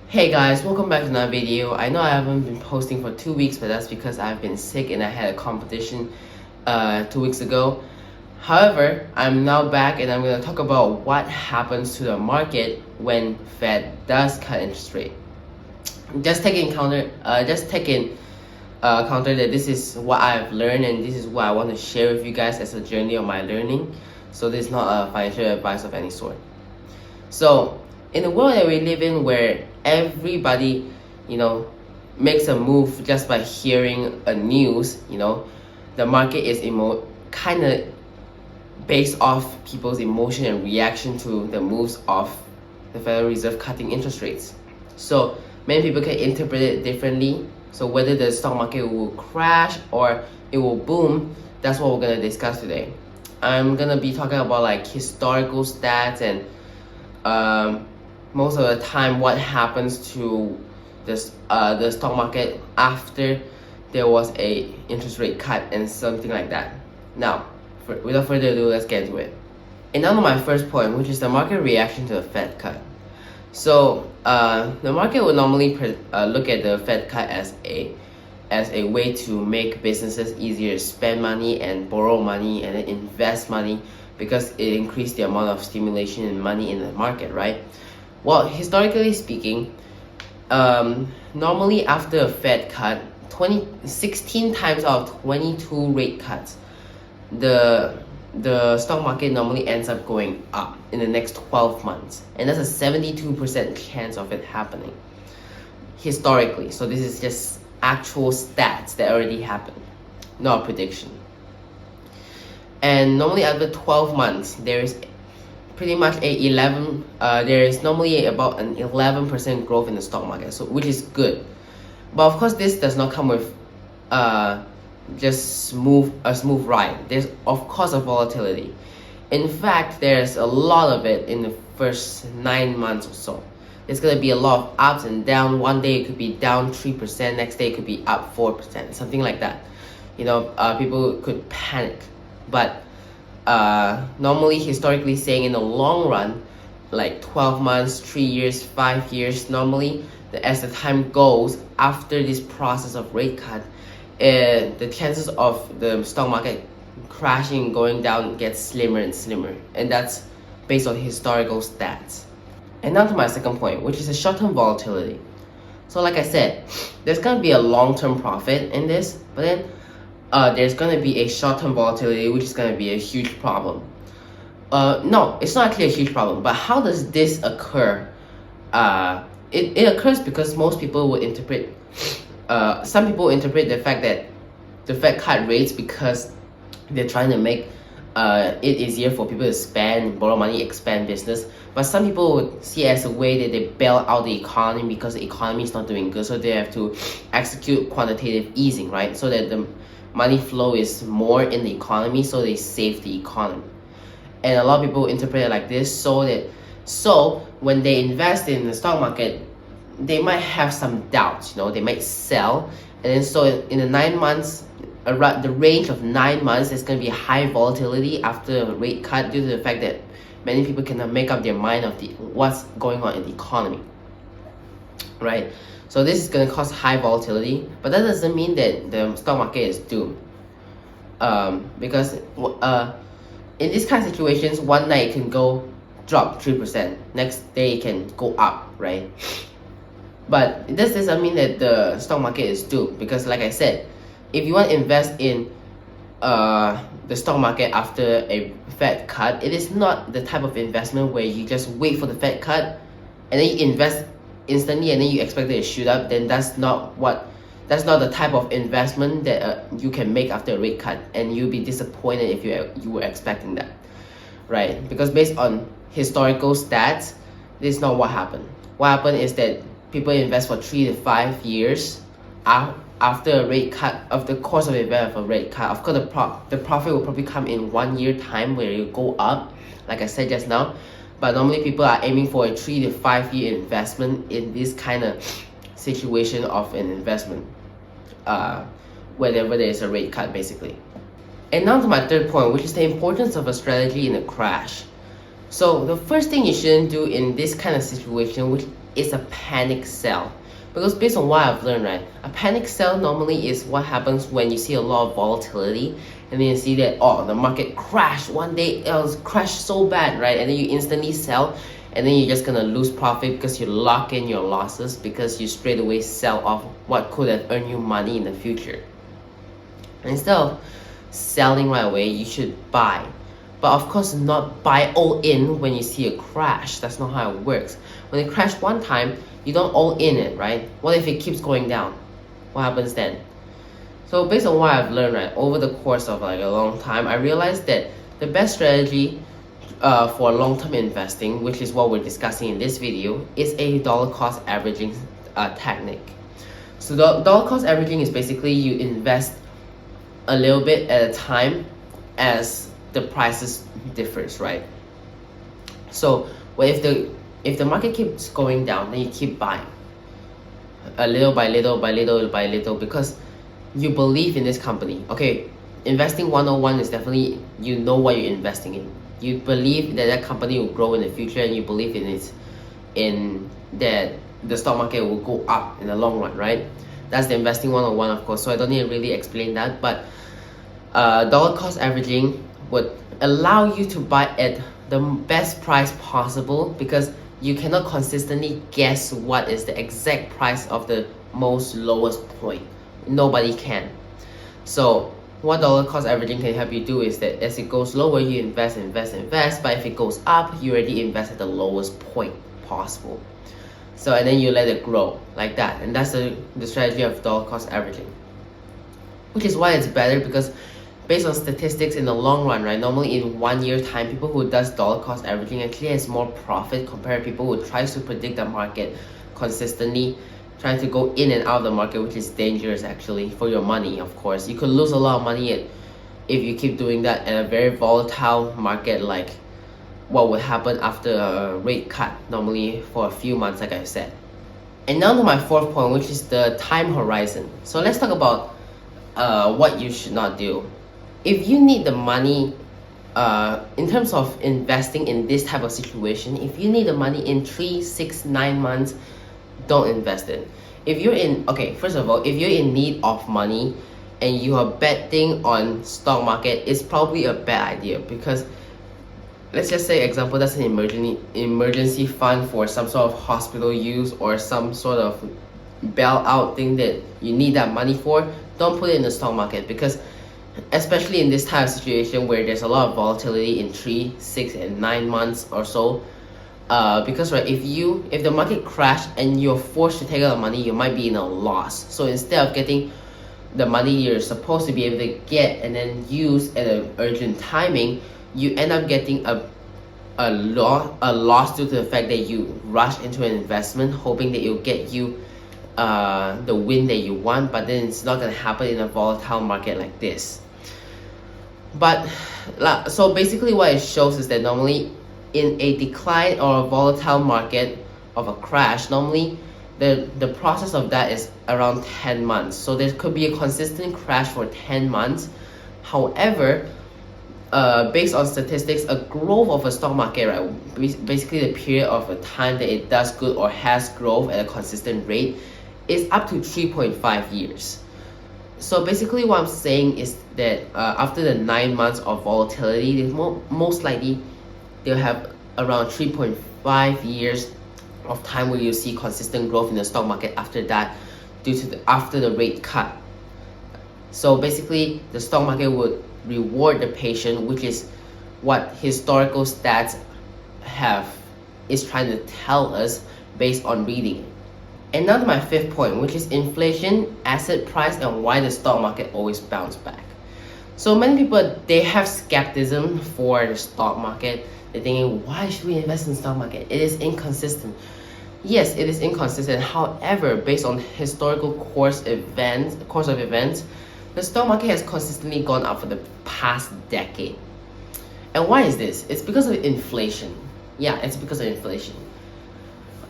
Hey guys, welcome back to another video. I know I haven't been posting for 2 weeks, but that's because I've been sick and I had a competition 2 weeks ago. However, I'm now back and I'm going to talk about what happens to the market when Fed does cut interest rate. Just taking counter that this is what I've learned and this is what I want to share with you guys as a journey of my learning. So this is not a financial advice of any sort. So in the world that we live in, where everybody, makes a move just by hearing a news, the market is kind of based off people's emotion and reaction to the moves of the Federal Reserve cutting interest rates. So many people can interpret it differently. So whether the stock market will crash or it will boom, that's what we're gonna discuss today. I'm gonna be talking about like historical stats and most of the time what happens to this the stock market after there was a interest rate cut and something like that. Now, without further ado, let's get into it. And now to my first point, which is the market reaction to the Fed cut. So the market would normally look at the Fed cut as a way to make businesses easier to spend money and borrow money and then invest money, because it increased the amount of stimulation and money in the market, right? Well, historically speaking, normally after a Fed cut, 16 times out of 22 rate cuts, the stock market normally ends up going up in the next 12 months. And that's a 72% chance of it happening historically. So this is just actual stats that already happened, not a prediction. And normally after 12 months, there is pretty much there is normally about an 11% growth in the stock market, so which is good. But of course, this does not come with just a smooth ride. There's of course a volatility. In fact, there's a lot of it in the first 9 months or so. There's gonna be a lot of ups and downs. One day it could be down 3%, next day it could be up 4%, something like that. People could panic. But normally, historically saying, in the long run, like 12 months, 3 years, 5 years, normally, as the time goes, after this process of rate cut, the chances of the stock market crashing and going down gets slimmer and slimmer. And that's based on historical stats. And now to my second point, which is the short-term volatility. So like I said, there's going to be a long-term profit in this, but then there's going to be a short-term volatility, which is going to be a huge problem. No, it's not actually a huge problem, but how does this occur? It occurs because most people would interpret, some people interpret the fact that the Fed cut rates because they're trying to make it easier for people to spend, borrow money, expand business. But some people would see it as a way that they bail out the economy because the economy is not doing good, so they have to execute quantitative easing, right? So that the money flow is more in the economy, so they save the economy. And a lot of people interpret it like this, so when they invest in the stock market, they might have some doubts, they might sell, and then so in the 9 months, around the range of 9 months, there's going to be high volatility after a rate cut due to the fact that many people cannot make up their mind of what's going on in the economy, right? So this is going to cause high volatility, but that doesn't mean that the stock market is doomed. Because in these kind of situations, one night it can drop 3%, next day it can go up, right? But this doesn't mean that the stock market is doomed, because like I said, if you want to invest in the stock market after a Fed cut, it is not the type of investment where you just wait for the Fed cut and then you invest instantly and then you expect it to shoot up. Then that's not the type of investment that you can make after a rate cut, and you'll be disappointed if you were expecting that, right? Because based on historical stats, this is not what happened. What happened is that people invest for 3 to 5 years after a rate cut, of the course of event of a rate cut. Of course, the profit will probably come in 1 year time where you go up, like I said just now. But normally people are aiming for a 3 to 5 year investment in this kind of situation of an investment, whenever there is a rate cut, basically. And now to my third point, which is the importance of a strategy in a crash. So the first thing you shouldn't do in this kind of situation, is a panic sell. Because based on what I've learned, right, a panic sell normally is what happens when you see a lot of volatility and then you see that, oh, the market crashed one day, it was crashed so bad, right? And then you instantly sell and then you're just gonna lose profit because you lock in your losses because you straight away sell off what could have earned you money in the future. And instead of selling right away, you should buy. But of course, not buy all in when you see a crash. That's not how it works. When it crashed one time, you don't all in it, right? What if it keeps going down? What happens then? So based on what I've learned, right, over the course of like a long time, I realized that the best strategy for long-term investing, which is what we're discussing in this video, is a dollar cost averaging technique. So the dollar cost averaging is basically you invest a little bit at a time as the prices differs, right? So if the market keeps going down, then you keep buying a little by little by little by little because you believe in this company. Okay, investing 101 is definitely, you know what you're investing in. You believe that that company will grow in the future and you believe in that the stock market will go up in the long run, right? That's the investing 101, of course, so I don't need to really explain that, but dollar cost averaging would allow you to buy at the best price possible because you cannot consistently guess what is the exact price of the most lowest point. Nobody can. So what dollar cost averaging can help you do is that as it goes lower, you invest, but if it goes up, you already invest at the lowest point possible. So and then you let it grow like that, and that's the strategy of dollar cost averaging, which is why it's better because based on statistics in the long run, right, normally in 1 year time, people who does dollar cost averaging actually has more profit compared to people who tries to predict the market consistently, trying to go in and out of the market, which is dangerous actually for your money. Of course, you could lose a lot of money if you keep doing that in a very volatile market, like what would happen after a rate cut normally for a few months, like I said. And now to my fourth point, which is the time horizon. So let's talk about what you should not do. If you need the money, in terms of investing in this type of situation, if you need the money in 3, 6, 9 months, don't invest it. If you're in, okay, first of all, if you're in need of money and you are betting on stock market, it's probably a bad idea because let's just say, example, that's an emergency fund for some sort of hospital use or some sort of bailout thing that you need that money for. Don't put it in the stock market because especially in this type of situation where there's a lot of volatility in 3, 6, and 9 months or so, because right, if the market crashed and you're forced to take out the money, you might be in a loss. So instead of getting the money you're supposed to be able to get and then use at an urgent timing, you end up getting a loss due to the fact that you rush into an investment hoping that it'll get you the win that you want, but then it's not going to happen in a volatile market like this. But so basically what it shows is that normally in a decline or a volatile market of a crash, normally the process of that is around 10 months. So there could be a consistent crash for 10 months. However, based on statistics, a growth of a stock market, right, basically the period of a time that it does good or has growth at a consistent rate, is up to 3.5 years. So basically what I'm saying is that after the 9 months of volatility, most likely they'll have around 3.5 years of time where you see consistent growth in the stock market after that, due to after the rate cut. So basically the stock market would reward the patient, which is what historical stats is trying to tell us based on reading. And now to my fifth point, which is inflation, asset price, and why the stock market always bounce back. So many people, they have skepticism for the stock market. They're thinking, why should we invest in the stock market? It is inconsistent. Yes, it is inconsistent. However, based on historical course of events, the stock market has consistently gone up for the past decade. And why is this? It's because of inflation. Yeah, it's because of inflation.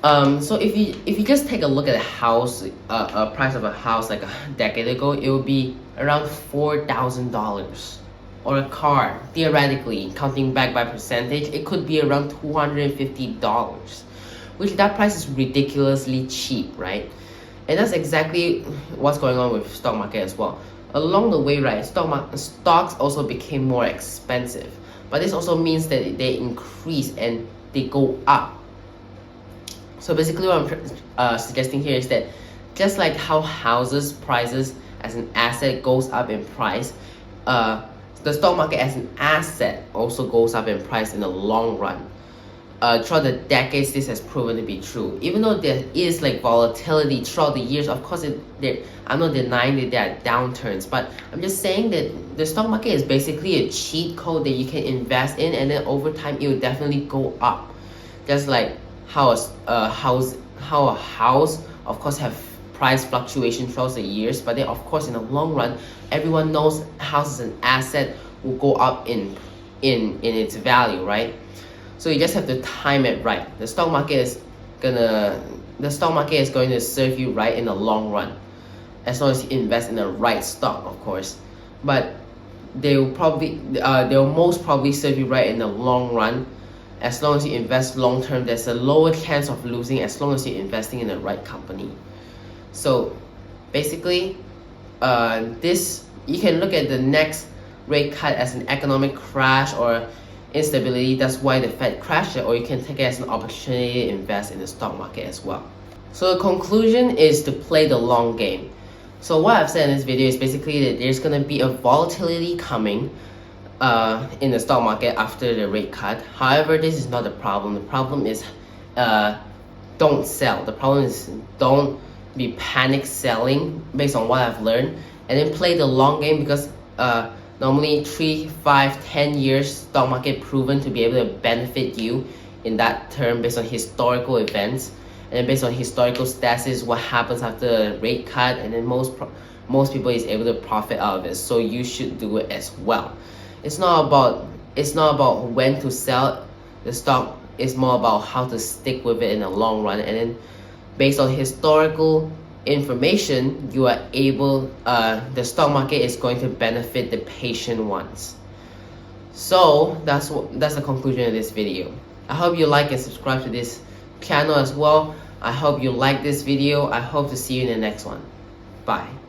So if you just take a look at a house, a price of a house like a decade ago, it would be around $4,000. Or a car, theoretically, counting back by percentage, it could be around $250. which that price is ridiculously cheap, right? And that's exactly what's going on with stock market as well. Along the way, right, stocks also became more expensive, but this also means that they increase and they go up. So basically what I'm suggesting here is that just like how houses prices as an asset goes up in price, the stock market as an asset also goes up in price in the long run. Throughout the decades, this has proven to be true. Even though there is like volatility throughout the years, of course, I'm not denying that there are downturns, but I'm just saying that the stock market is basically a cheat code that you can invest in, and then over time it will definitely go up. Just like how a house, of course, have price fluctuation throughout the years, but then of course in the long run, everyone knows house as an asset will go up in its value, right? So you just have to time it right. The stock market is going to serve you right in the long run, as long as you invest in the right stock, of course. But they'll most probably serve you right in the long run. As long as you invest long term, there's a lower chance of losing as long as you're investing in the right company. So basically, you can look at the next rate cut as an economic crash or instability. That's why the Fed crashed it, or you can take it as an opportunity to invest in the stock market as well. So the conclusion is to play the long game. So what I've said in this video is basically that there's going to be a volatility coming in the stock market after the rate cut. However, this is not the problem. The problem is don't sell. The problem is don't be panic selling based on what I've learned, and then play the long game, because normally 3, 5, 10 years stock market proven to be able to benefit you in that term based on historical events, and then based on historical stats, what happens after the rate cut, and then most people is able to profit out of it. So you should do it as well. It's not about when to sell the stock. It's more about how to stick with it in the long run, and then based on historical information, you are able, the stock market is going to benefit the patient ones. So that's the conclusion of this video. I hope you like and subscribe to this channel as well. I hope you like this video. I hope to see you in the next one. Bye.